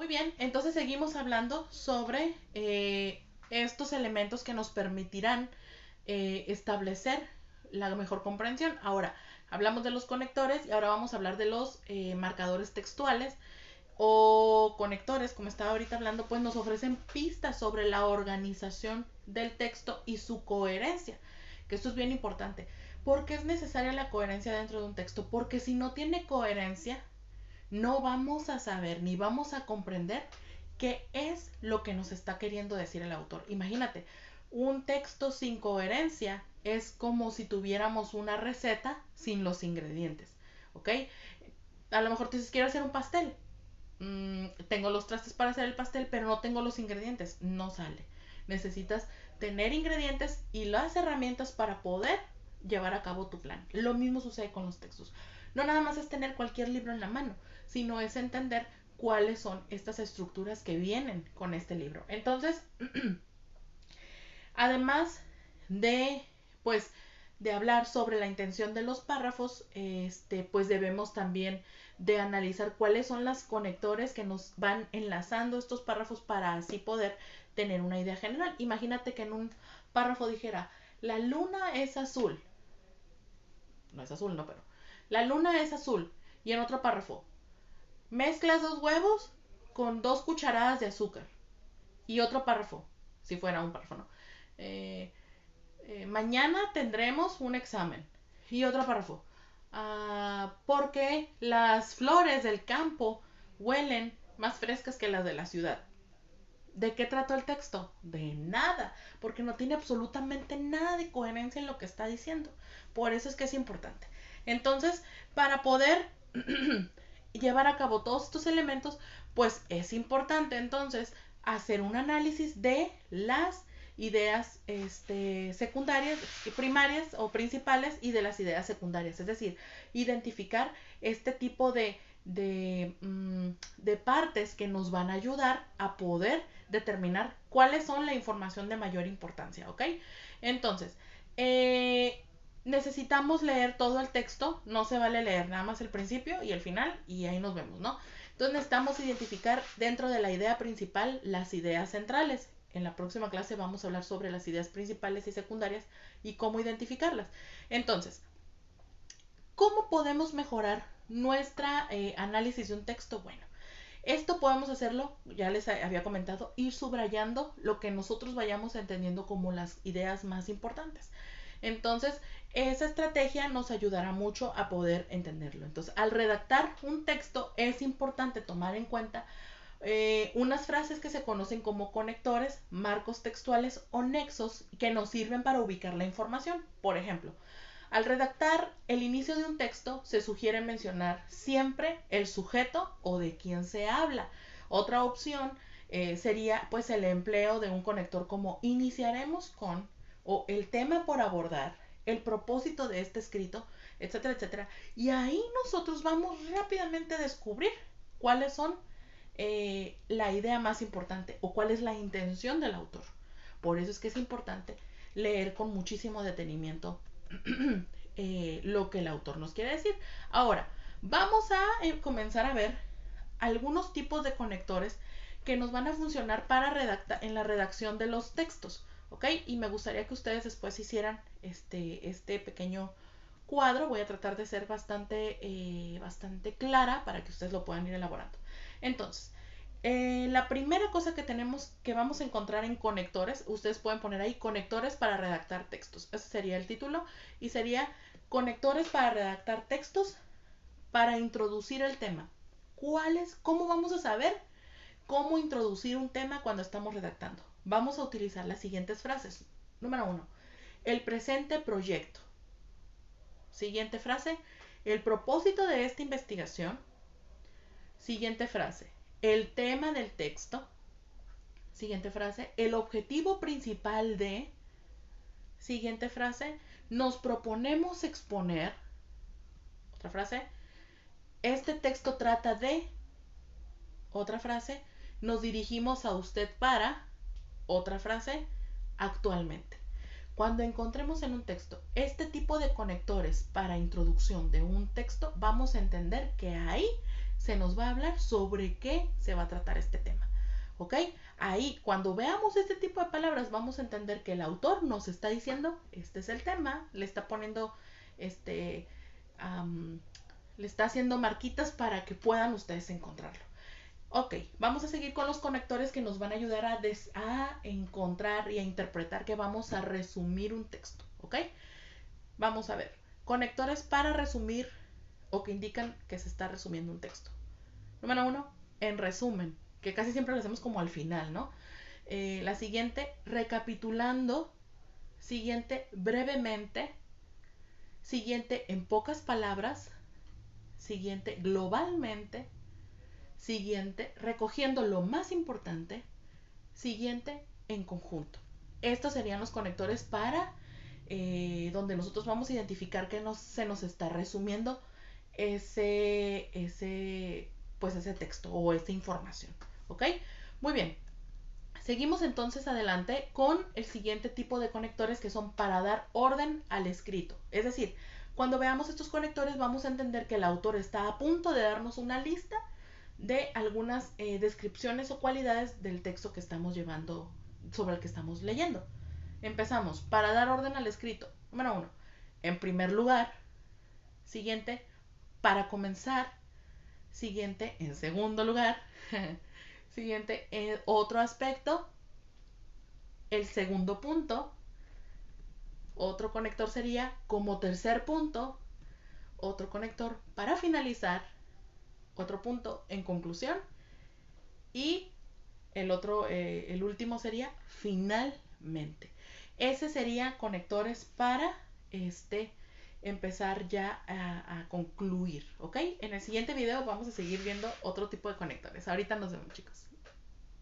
Muy bien, entonces seguimos hablando sobre estos elementos que nos permitirán establecer la mejor comprensión. Ahora, hablamos de los conectores y ahora vamos a hablar de los marcadores textuales o conectores, como estaba ahorita hablando, pues nos ofrecen pistas sobre la organización del texto y su coherencia, que esto es bien importante. ¿Por qué es necesaria la coherencia dentro de un texto? Porque si no tiene coherencia, no vamos a saber ni vamos a comprender qué es lo que nos está queriendo decir el autor. Imagínate, un texto sin coherencia es como si tuviéramos una receta sin los ingredientes, ¿ok? A lo mejor tú dices, quiero hacer un pastel. Tengo los trastes para hacer el pastel, pero no tengo los ingredientes. No sale. Necesitas tener ingredientes y las herramientas para poder llevar a cabo tu plan. Lo mismo sucede con los textos. No nada más es tener cualquier libro en la mano, sino es entender cuáles son estas estructuras que vienen con este libro. Entonces, además de, pues, de hablar sobre la intención de los párrafos, pues debemos también de analizar cuáles son los conectores que nos van enlazando estos párrafos para así poder tener una idea general. Imagínate que en un párrafo dijera, la luna es azul. No es azul, no, pero la luna es azul. Y en otro párrafo, mezclas 2 huevos con 2 cucharadas de azúcar. Y otro párrafo, si fuera un párrafo, ¿no? Mañana tendremos un examen. Y otro párrafo. Porque las flores del campo huelen más frescas que las de la ciudad. ¿De qué trató el texto? De nada, porque no tiene absolutamente nada de coherencia en lo que está diciendo. Por eso es que es importante. Entonces, para poder llevar a cabo todos estos elementos, pues es importante entonces hacer un análisis de las ideas secundarias, primarias o principales y de las ideas secundarias. Es decir, identificar este tipo de partes que nos van a ayudar a poder determinar cuáles son la información de mayor importancia, ¿ok? Entonces, necesitamos leer todo el texto, no se vale leer nada más el principio y el final y ahí nos vemos, ¿no? Entonces necesitamos identificar dentro de la idea principal las ideas centrales. En la próxima clase vamos a hablar sobre las ideas principales y secundarias y cómo identificarlas. Entonces, ¿cómo podemos mejorar nuestra análisis de un texto? Bueno, esto podemos hacerlo, ya les había comentado, ir subrayando lo que nosotros vayamos entendiendo como las ideas más importantes. Entonces, esa estrategia nos ayudará mucho a poder entenderlo. Entonces, al redactar un texto es importante tomar en cuenta unas frases que se conocen como conectores, marcos textuales o nexos que nos sirven para ubicar la información. Por ejemplo, al redactar el inicio de un texto, se sugiere mencionar siempre el sujeto o de quién se habla. Otra opción sería pues el empleo de un conector como iniciaremos con o el tema por abordar, el propósito de este escrito, etcétera, etcétera. Y ahí nosotros vamos rápidamente a descubrir cuáles son la idea más importante o cuál es la intención del autor. Por eso es que es importante leer con muchísimo detenimiento lo que el autor nos quiere decir. Ahora, vamos a comenzar a ver algunos tipos de conectores que nos van a funcionar para en la redacción de los textos, ¿ok? Y me gustaría que ustedes después hicieran este pequeño cuadro. Voy a tratar de ser bastante clara para que ustedes lo puedan ir elaborando. Entonces, la primera cosa que vamos a encontrar en conectores, ustedes pueden poner ahí conectores para redactar textos. Ese sería el título y sería conectores para redactar textos para introducir el tema. ¿Cómo vamos a saber cómo introducir un tema cuando estamos redactando? Vamos a utilizar las siguientes frases. Número 1, el presente proyecto. Siguiente frase, el propósito de esta investigación. Siguiente frase, el tema del texto. Siguiente frase, el objetivo principal de. Siguiente frase, nos proponemos exponer. Otra frase, este texto trata de. Otra frase, nos dirigimos a usted para. Otra frase, actualmente. Cuando encontremos en un texto este tipo de conectores para introducción de un texto, vamos a entender que ahí se nos va a hablar sobre qué se va a tratar este tema. ¿Ok? Ahí, cuando veamos este tipo de palabras, vamos a entender que el autor nos está diciendo, este es el tema, le está poniendo, le está haciendo marquitas para que puedan ustedes encontrarlo. Ok, vamos a seguir con los conectores que nos van a ayudar a encontrar y a interpretar que vamos a resumir un texto. ¿Ok? Vamos a ver. Conectores para resumir o que indican que se está resumiendo un texto. Número 1, en resumen, que casi siempre lo hacemos como al final, ¿no? La siguiente, recapitulando. Siguiente, brevemente. Siguiente, en pocas palabras. Siguiente, globalmente. Siguiente, recogiendo lo más importante. Siguiente, en conjunto. Estos serían los conectores para donde nosotros vamos a identificar que se nos está resumiendo pues ese texto o esa información. ¿Ok? Muy bien. Seguimos entonces adelante con el siguiente tipo de conectores que son para dar orden al escrito. Es decir, cuando veamos estos conectores vamos a entender que el autor está a punto de darnos una lista de algunas descripciones o cualidades del texto que estamos llevando, sobre el que estamos leyendo. Empezamos. Para dar orden al escrito. Número 1. En primer lugar. Siguiente. Para comenzar. Siguiente. En segundo lugar. Siguiente. Otro aspecto. El segundo punto. Otro conector sería como tercer punto. Otro conector para finalizar. Otro punto en conclusión. Y el último sería finalmente. Ese sería conectores para empezar ya a concluir, ¿ok? En el siguiente video vamos a seguir viendo otro tipo de conectores. Ahorita nos vemos, chicos.